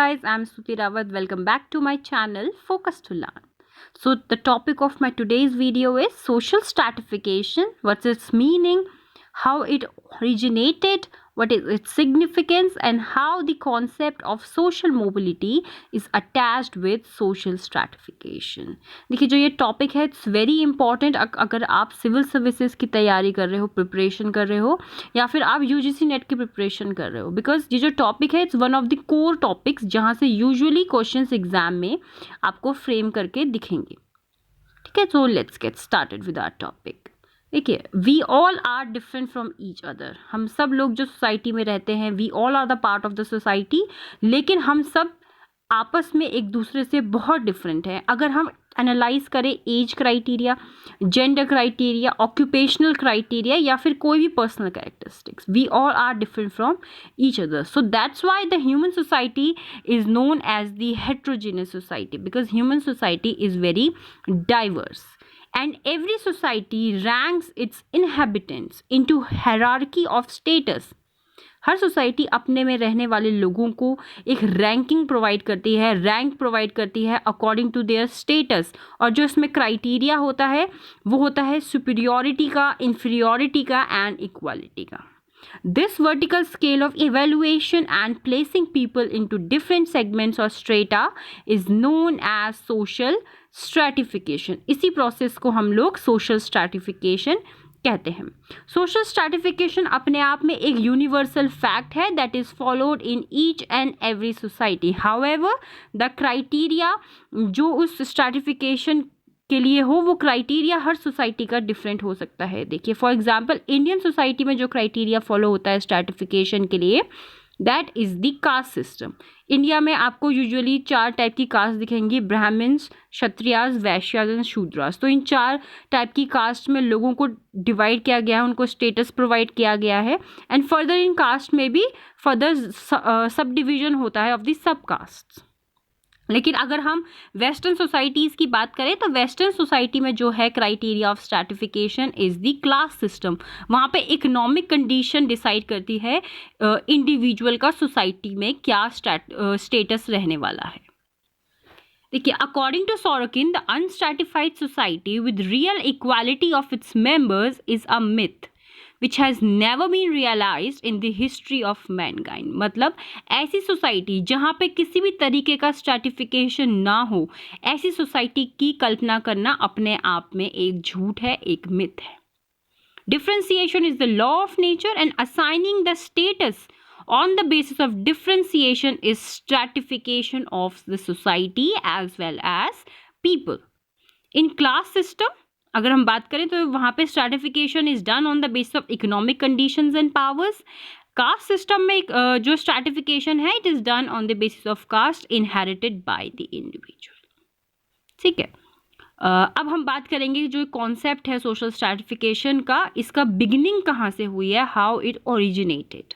guys, I'm Suti Rawat. Welcome back to my channel Focus to Learn. So the topic of my today's video is social stratification. What's its meaning? How it originated? What is its significance? And how the concept of social mobility is attached with social stratification. देखिए जो ये topic है it's very important अगर आप civil services की तैयारी कर रहे हो, प्रिपरेशन कर रहे हो या फिर आप यूजीसी नेट की प्रिपरेशन कर रहे हो, बिकॉज ये जो टॉपिक है it's one of the core topics जहाँ से यूजुअली क्वेश्चंस एग्जाम में आपको फ्रेम करके दिखेंगे. ठीक है, so let's get started with our topic. देखिए, we all are different from each other. हम सब लोग जो सोसाइटी में रहते हैं, we all are the part of the society, लेकिन हम सब आपस में एक दूसरे से बहुत डिफरेंट है. अगर हम एनालाइज करें as criteria, gender criteria, occupational criteria या फिर कोई भी personal characteristics, we all are different from each other. So that's why the human society is known as the heterogeneous society, because human society is very diverse. And every society ranks its inhabitants into hierarchy of status. Her society अपने में रहने वाले लोगों को एक ranking provide करती है, rank provide करती है अकॉर्डिंग टू देयर स्टेटस. और जो इसमें क्राइटेरिया होता है वो होता है सुपीरियॉरिटी का, इंफीरियॉरिटी का एंड इक्वालिटी का. This vertical scale of evaluation and placing people into different segments or strata is known as social stratification. इसी प्रोसेस को हम लोग social stratification कहते हैं. Social stratification अपने आप में एक universal fact है that is followed in each and every society. However, the criteria जो उस stratification के लिए हो वो क्राइटेरिया हर सोसाइटी का डिफरेंट हो सकता है. देखिए, फॉर एग्जांपल इंडियन सोसाइटी में जो क्राइटेरिया फॉलो होता है स्ट्रैटिफिकेशन के लिए, that is the caste system. India में आपको यूजुअली 4 टाइप की कास्ट दिखेंगी: ब्राह्मण्स, क्षत्रियास, वैश्यास एंड शूद्रास. तो इन 4 टाइप की कास्ट में लोगों को डिवाइड किया गया है, उनको स्टेटस प्रोवाइड किया गया है. एंड फर्दर इन कास्ट में भी फर्दर सब डिविजन होता है ऑफ द सब कास्ट. लेकिन अगर हम वेस्टर्न सोसाइटीज़ की बात करें तो वेस्टर्न सोसाइटी में जो है criteria of stratification is the class system. वहाँ पे इकोनॉमिक कंडीशन डिसाइड करती है इंडिविजुअल का सोसाइटी में क्या स्टेटस रहने वाला है. देखिए, according to Sorokin, the unstratified society with real equality of its members is a myth which has never been realized in the history of mankind. मतलब ऐसी सोसाइटी जहाँ पे किसी भी तरीके का स्ट्रैटिफिकेशन ना हो, ऐसी सोसाइटी की कल्पना करना अपने आप में एक झूठ है, एक मिथ है. Differentiation is the law of nature and assigning the status on the basis of differentiation is stratification of the society as well as people. In class system अगर हम बात करें तो वहाँ पे stratification is done on the basis of economic conditions and powers. Caste system में जो stratification है it is done on the basis of caste inherited by the individual. ठीक है, अब हम बात करेंगे जो कॉन्सेप्ट है सोशल स्ट्रैटिफिकेशन का, इसका बिगिनिंग कहाँ से हुई है, हाउ इट ओरिजिनेटेड.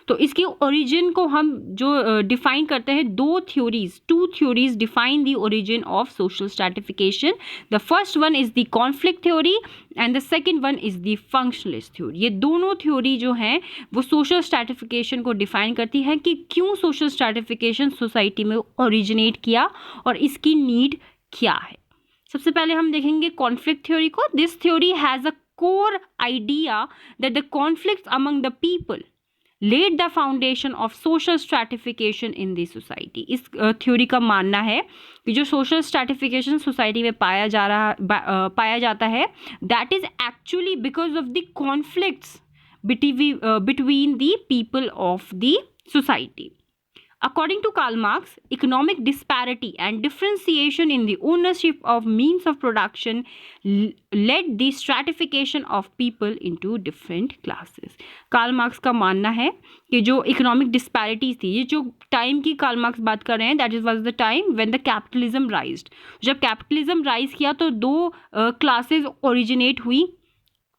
तो इसके ओरिजिन को हम जो डिफाइन करते हैं, two theories define the origin of social stratification. The first one is the conflict theory and the second one is the functionalist theory. ये दोनों थ्योरी जो हैं वो सोशल स्ट्रैटिफिकेशन को डिफाइन करती है कि क्यों सोशल स्ट्रैटिफिकेशन सोसाइटी में ओरिजिनेट किया और इसकी नीड क्या है. सबसे पहले हम देखेंगे कॉन्फ्लिक्ट थ्योरी को. This theory has a core idea that the conflicts among the people laid the foundation of social stratification in the society. इस थ्योरी का मानना है कि जो सोशल स्ट्रैटिफिकेशन सोसाइटी में पाया जाता है that is actually because of the conflicts between the people of the society. According to Karl Marx, economic disparity and differentiation in the ownership of means of production led the stratification of people into different classes. Karl Marx का मानना है कि जो economic disparities थी, ये जो time की Karl Marx बात कर रहे हैं, that is was the time when the capitalism राइज्ड. जब कैपिटलिज्म राइज किया तो 2 क्लासेस ओरिजिनेट हुई.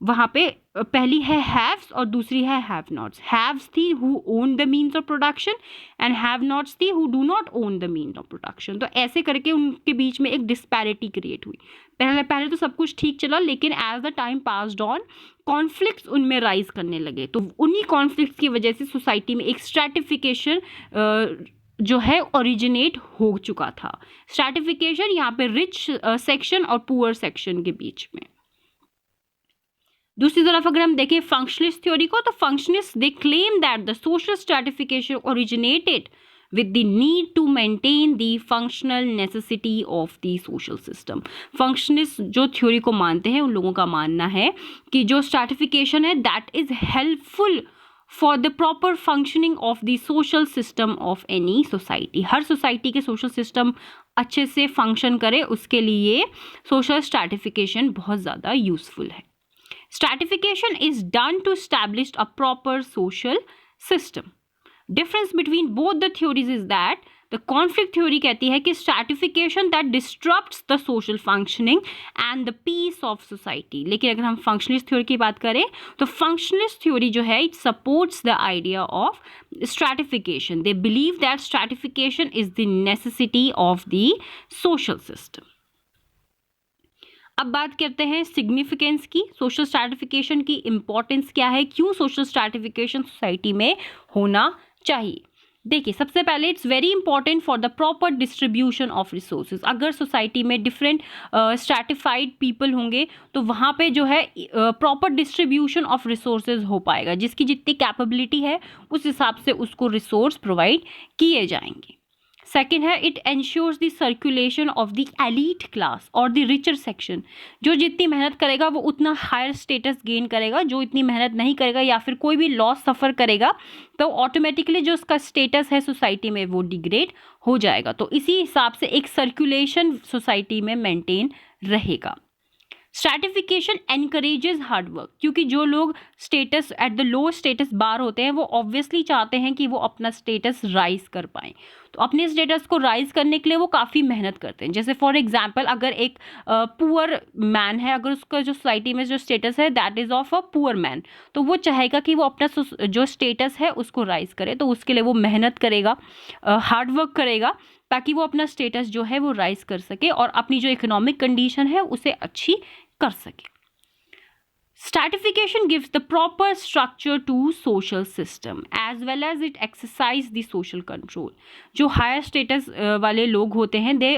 वहाँ पे पहली है हैव्स और दूसरी है have nots. Haves they who own the means of production and have nots they who do not own the means of production. तो ऐसे करके उनके बीच में एक डिस्पैरिटी क्रिएट हुई. पहले तो सब कुछ ठीक चला, लेकिन as the time passed on conflicts उनमें राइज करने लगे. तो उन्हीं कॉन्फ्लिक्ट्स की वजह से सोसाइटी में एक स्ट्रैटिफिकेशन जो है ओरिजिनेट हो चुका था। स्ट्रैटिफिकेशन यहाँ पे रिच सेक्शन और पुअर सेक्शन के बीच में। दूसरी तरफ अगर हम देखें फंक्शनिस्ट थ्योरी को, तो functionalist they claim that the social stratification originated with the need to maintain the functional necessity of the social system। फंक्शनिस्ट जो थ्योरी को मानते हैं उन लोगों का मानना है कि जो स्ट्रैटिफिकेशन है that is helpful for the proper functioning of the social system of any society. Her society के सोशल सिस्टम अच्छे से फंक्शन करे उसके लिए सोशल स्ट्रैटिफिकेशन बहुत ज़्यादा यूजफुल है। Stratification is done to establish a proper social system। Difference between both the theories is that the conflict theory कहती है कि stratification that disrupts the social functioning and the peace of society। लेकिन अगर हम functionalist theory की बात करें तो functionalist theory जो है it supports the idea of stratification। They believe that stratification is the necessity of the social system। अब बात करते हैं सिग्निफिकेंस की, सोशल स्ट्रैटिफिकेशन की इम्पोर्टेंस क्या है, क्यों सोशल स्ट्रैटिफिकेशन सोसाइटी में होना चाहिए। देखिए सबसे पहले it's very important for the proper distribution of resources. अगर सोसाइटी में डिफरेंट स्ट्रैटिफाइड पीपल होंगे तो वहाँ पे जो है प्रॉपर डिस्ट्रीब्यूशन ऑफ रिसोर्सेज हो पाएगा, जिसकी जितनी कैपेबिलिटी है उस हिसाब से उसको रिसोर्स प्रोवाइड किए जाएंगे। सेकेंड है it ensures the circulation of the elite class और द रिचर सेक्शन। जो जितनी मेहनत करेगा वो उतना हायर स्टेटस गेन करेगा, जो इतनी मेहनत नहीं करेगा या फिर कोई भी लॉस सफ़र करेगा तो ऑटोमेटिकली जो उसका स्टेटस है सोसाइटी में वो डिग्रेड हो जाएगा। तो इसी हिसाब से एक सर्कुलेशन सोसाइटी में मेंटेन रहेगा। स्ट्रैटिफिकेशन एनकरेजेस हार्ड वर्क, क्योंकि जो लोग status at the low status bar होते हैं वो ऑब्वियसली चाहते हैं कि वो अपना स्टेटस राइज कर पाएँ। तो अपने स्टेटस को राइज करने के लिए वो काफ़ी मेहनत करते हैं। जैसे फॉर एग्जांपल अगर एक पुअर मैन है, अगर उसका जो सोसाइटी में जो स्टेटस है that is of a poor man, तो वो चाहेगा कि वो अपना जो स्टेटस है उसको राइज करे, तो उसके लिए वो मेहनत करेगा, हार्ड वर्क करेगा ताकि वो अपना स्टेटस जो है वो राइज कर सके और अपनी जो इकोनॉमिक कंडीशन है उसे अच्छी कर सके। Stratification gives the proper structure to social system as well as it exercise the social control। जो higher status वाले लोग होते हैं they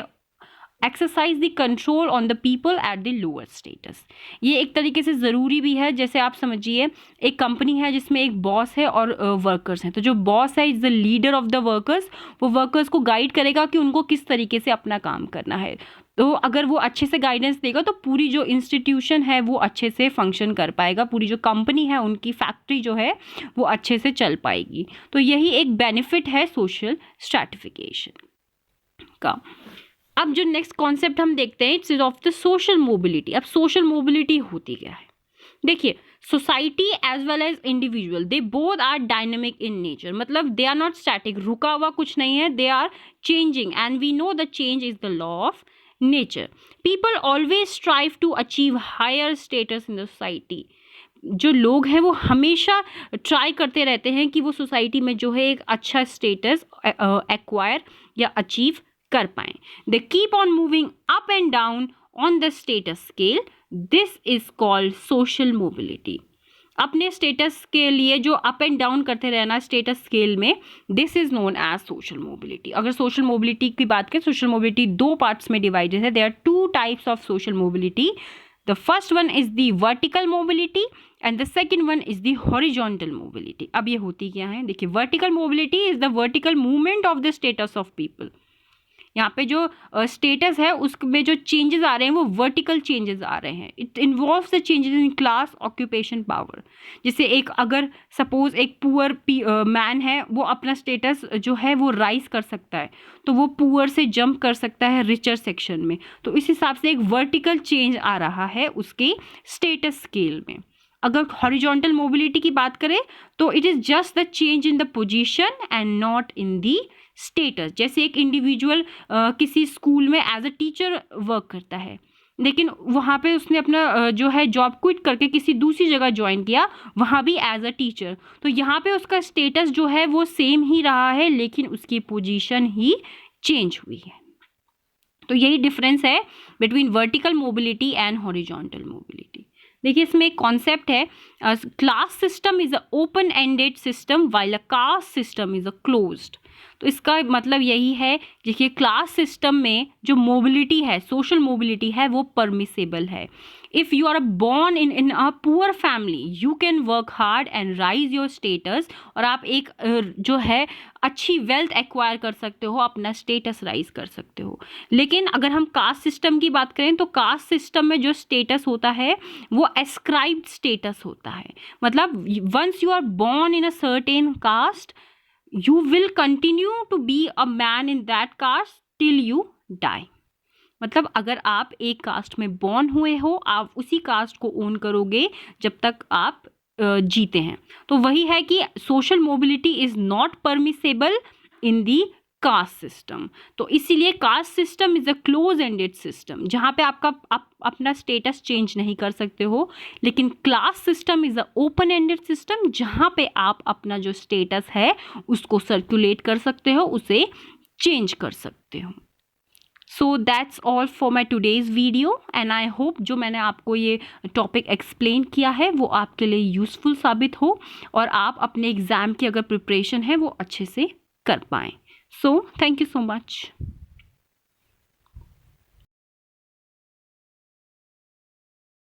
exercise the control on the people at the lower status। ये एक तरीके से ज़रूरी भी है। जैसे आप समझिए एक कंपनी है जिसमें एक बॉस है और वर्कर्स हैं, तो जो बॉस है is the leader of the workers, वो वर्कर्स को गाइड करेगा कि उनको किस तरीके से अपना काम करना है। तो अगर वो अच्छे से गाइडेंस देगा तो पूरी जो इंस्टीट्यूशन है वो अच्छे से फंक्शन कर पाएगा, पूरी जो कंपनी है उनकी फैक्ट्री जो है वो अच्छे से चल पाएगी। तो यही एक बेनिफिट है सोशल स्ट्रैटिफिकेशन का। अब जो नेक्स्ट कॉन्सेप्ट हम देखते हैं it's of the social mobility. अब सोशल मोबिलिटी होती क्या है? देखिए society as well as individual they both are dynamic in nature, मतलब दे आर नॉट स्टैटिक, रुका हुआ कुछ नहीं है, they are changing and we know the change is the law of nature। people always strive to achieve higher status in the society। जो लोग हैं वो हमेशा ट्राई करते रहते हैं कि वो सोसाइटी में जो है एक अच्छा स्टेटस एक्वायर या अचीव कर पाएँ। They keep on moving up and down on the status scale, this is called social mobility. अपने स्टेटस के लिए जो अप एंड डाउन करते रहना स्टेटस स्केल में, this is known as social mobility. अगर सोशल मोबिलिटी की बात करें, सोशल मोबिलिटी दो पार्ट्स में डिवाइडेड है। There are two types of social mobility. The first one is the vertical mobility and the second one is the horizontal mobility. अब ये होती क्या है? देखिए vertical mobility is the vertical movement of the status of people. यहाँ पे जो status है उसमें जो चेंजेस आ रहे हैं वो वर्टिकल चेंजेस आ रहे हैं। It involves the changes in class, occupation, power. जैसे एक अगर सपोज एक पुअर मैन है, वो अपना स्टेटस जो है वो राइज कर सकता है, तो वो पुअर से जंप कर सकता है रिचर सेक्शन में। तो इस हिसाब से एक वर्टिकल चेंज आ रहा है उसके स्टेटस स्केल में। अगर हॉरिजॉन्टल मोबिलिटी की बात करें तो it is just the change in the position and not in the status. जैसे एक इंडिविजुअल किसी स्कूल में एज अ टीचर वर्क करता है, लेकिन वहाँ पे उसने अपना जो है जॉब क्विट करके किसी दूसरी जगह ज्वाइन किया, वहाँ भी एज अ टीचर, तो यहाँ पे उसका स्टेटस जो है वो सेम ही रहा है लेकिन उसकी पोजीशन ही चेंज हुई है। तो यही डिफरेंस है between vertical mobility and horizontal mobility. देखिए इसमें एक कॉन्सेप्ट है, class system is a open ended system while a caste system is a closed. तो इसका मतलब यही है, देखिए क्लास सिस्टम में जो मोबिलिटी है, सोशल मोबिलिटी है, वो परमिसेबल है. If you are born in a poor family, you can work hard and rise your status. और आप एक जो है अच्छी वेल्थ एक्वायर कर सकते हो, अपना स्टेटस राइज कर सकते हो. लेकिन अगर हम कास्ट सिस्टम की बात करें तो कास्ट सिस्टम में जो स्टेटस होता है वो एस्क्राइब्ड स्टेटस होता है. मतलब once you are born in a certain caste, you will continue to be a man in that caste till you die. मतलब अगर आप एक कास्ट में बॉर्न हुए हो, आप उसी कास्ट को ओन करोगे जब तक आप जीते हैं. तो वही है कि social mobility is not permissible in the caste system. तो इसीलिए caste system is a close ended system, जहाँ पे आप अपना स्टेटस चेंज नहीं कर सकते हो. लेकिन class system is a open ended system, जहाँ पे आप अपना जो स्टेटस है उसको सर्कुलेट कर सकते हो, उसे चेंज कर सकते हो. So that's all for my today's video and I hope जो मैंने आपको ये टॉपिक एक्सप्लेन किया है वो आपके लिए यूज़फुल साबित हो और आप अपने एग्ज़ाम की अगर प्रिपरेशन है वो अच्छे से कर पाएँ. So thank you so much.